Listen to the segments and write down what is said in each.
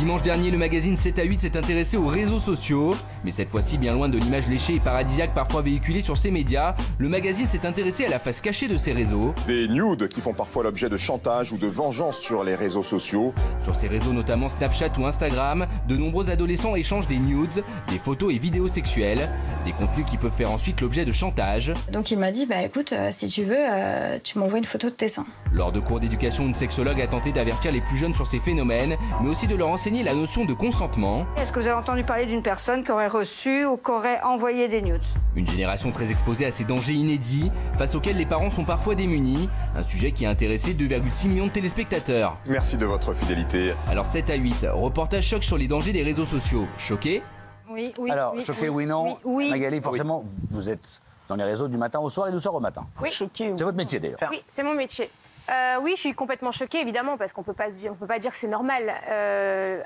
Dimanche dernier, le magazine 7 à 8 s'est intéressé aux réseaux sociaux. Mais cette fois-ci, bien loin de l'image léchée et paradisiaque parfois véhiculée sur ces médias, le magazine s'est intéressé à la face cachée de ces réseaux. Des nudes qui font parfois l'objet de chantage ou de vengeance sur les réseaux sociaux. Sur ces réseaux, notamment Snapchat ou Instagram, de nombreux adolescents échangent des nudes, des photos et vidéos sexuelles, des contenus qui peuvent faire ensuite l'objet de chantage. Donc il m'a dit, bah écoute, si tu veux, tu m'envoies une photo de tes seins. Lors de cours d'éducation, une sexologue a tenté d'avertir les plus jeunes sur ces phénomènes, mais aussi de leur enseigner la notion de consentement. Est-ce que vous avez entendu parler d'une personne qui aurait reçu ou qui aurait envoyé des nudes? Une génération très exposée à ces dangers inédits, face auxquels les parents sont parfois démunis. Un sujet qui a intéressé 2,6 millions de téléspectateurs. Merci de votre fidélité. Alors 7 à 8, reportage choc sur les dangers des réseaux sociaux. Choqué? Oui. Alors, choqué, oui, non. Oui. Magali, forcément, vous êtes dans les réseaux du matin au soir et du soir au matin. Oui. C'est votre métier, d'ailleurs. Oui, c'est mon métier. Oui, je suis complètement choquée, évidemment, parce qu'on peut pas dire que c'est normal.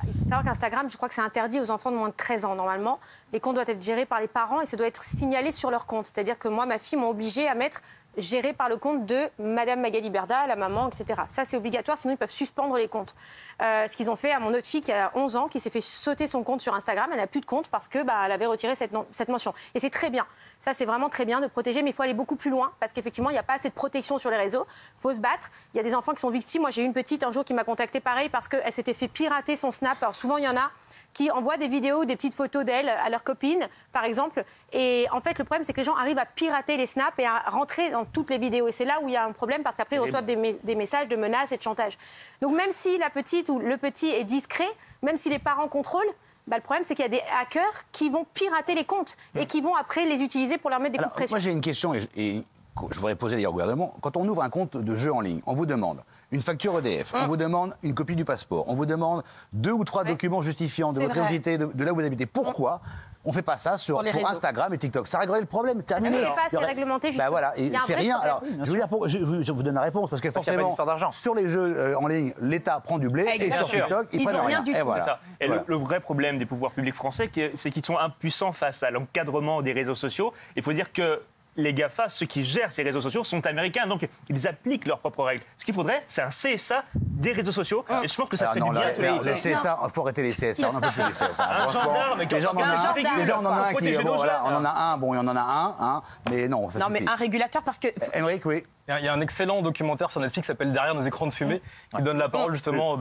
Il faut savoir qu'Instagram, je crois que c'est interdit aux enfants de moins de 13 ans, normalement. Les comptes doivent être gérés par les parents et ça doit être signalé sur leur compte. C'est-à-dire que moi, ma fille m'a obligée à mettre géré par le compte de Madame Magali Berda, la maman, etc. Ça, c'est obligatoire, sinon ils peuvent suspendre les comptes. Ce qu'ils ont fait à mon autre fille qui a 11 ans, qui s'est fait sauter son compte sur Instagram, elle n'a plus de compte parce que elle avait retiré cette mention. Et c'est très bien. Ça, c'est vraiment très bien de protéger, mais il faut aller beaucoup plus loin parce qu'effectivement, il n'y a pas assez de protection sur les réseaux. Il faut se battre. Il y a des enfants qui sont victimes. Moi, j'ai eu une petite un jour qui m'a contactée pareil parce qu'elle s'était fait pirater son Snap. Alors souvent, il y en a qui envoient des vidéos ou des petites photos d'elle à leurs copines, par exemple. Et en fait, le problème, c'est que les gens arrivent à pirater les snaps et à rentrer dans toutes les vidéos. Et c'est là où il y a un problème, parce qu'après, ils reçoivent des messages de menaces et de chantage. Donc même si la petite ou le petit est discret, même si les parents contrôlent, le problème, c'est qu'il y a des hackers qui vont pirater les comptes et qui vont après les utiliser pour leur mettre des coups de pression. Moi, j'ai une question et je voudrais poser d'ailleurs au gouvernement. Quand on ouvre un compte de jeu en ligne, on vous demande une facture EDF, on vous demande une copie du passeport, on vous demande 2 ou 3 documents justifiant de votre identité, de là où vous habitez. Pourquoi on ne fait pas ça pour Instagram et TikTok? Ça réglerait le problème. Terminé. Ça n'est pas assez réglementé, justement. Voilà, et c'est rien. Alors, je vous donne la réponse, parce que forcément, sur les jeux en ligne, l'État prend du blé, et sur TikTok, ils prennent rien. Du tout. Et le vrai problème des pouvoirs publics français, c'est qu'ils sont impuissants face à l'encadrement des réseaux sociaux. Il faut dire que les GAFA, ceux qui gèrent ces réseaux sociaux, sont américains, donc ils appliquent leurs propres règles. Ce qu'il faudrait, c'est un CSA des réseaux sociaux, et je pense que ça ferait du bien à tous les CSA, il faut arrêter les CSA, on n'en peut plus les CSA. Un gendarme, déjà on en a un qui, on en a un, bon, il y en a un, mais non, ça non, mais un régulateur, parce que... Émeric, oui. Il y a un excellent documentaire sur Netflix qui s'appelle Derrière nos écrans de fumée, qui donne la parole justement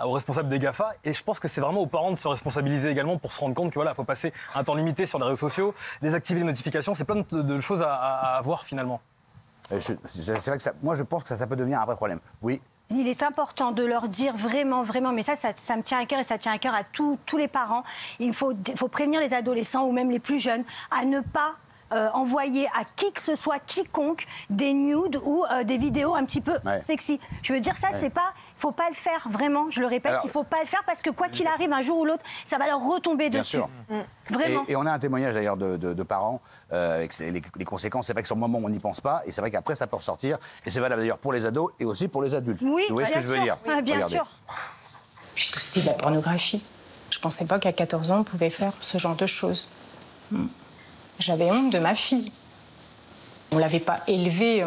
aux responsables des GAFA. Et je pense que c'est vraiment aux parents de se responsabiliser également pour se rendre compte que voilà, faut passer un temps limité sur les réseaux sociaux, désactiver les notifications, c'est plein de choses à voir finalement. C'est vrai que moi je pense que ça peut devenir un vrai problème. Oui. Il est important de leur dire vraiment, mais ça me tient à cœur et ça tient à cœur à tous les parents. Il faut prévenir les adolescents ou même les plus jeunes à ne pas envoyer à qui que ce soit, quiconque, des nudes ou des vidéos un petit peu sexy. Je veux dire, ça, c'est pas... Il faut pas le faire, vraiment, je le répète, il faut pas le faire parce que quoi qu'il arrive, un jour ou l'autre, ça va leur retomber dessus. Vraiment. Et on a un témoignage d'ailleurs de parents, avec les conséquences, c'est vrai que sur le moment, on n'y pense pas, et c'est vrai qu'après, ça peut ressortir, et c'est valable d'ailleurs pour les ados et aussi pour les adultes. Oui, vous voyez ce que je veux dire? Bien sûr. Puisque c'était de la pornographie. Je pensais pas qu'à 14 ans, on pouvait faire ce genre de choses. J'avais honte de ma fille. On l'avait pas élevée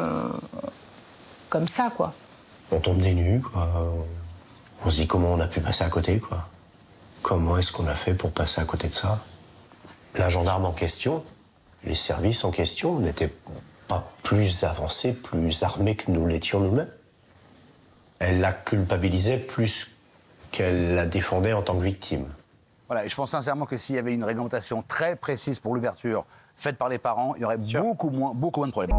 comme ça, quoi. On tombe des nues, quoi. On se dit comment on a pu passer à côté, quoi. Comment est-ce qu'on a fait pour passer à côté de ça? La gendarme en question, les services en question n'étaient pas plus avancés, plus armés que nous l'étions nous-mêmes. Elle la culpabilisait plus qu'elle la défendait en tant que victime. Voilà, et je pense sincèrement que s'il y avait une réglementation très précise pour l'ouverture faite par les parents, il y aurait beaucoup moins de problèmes.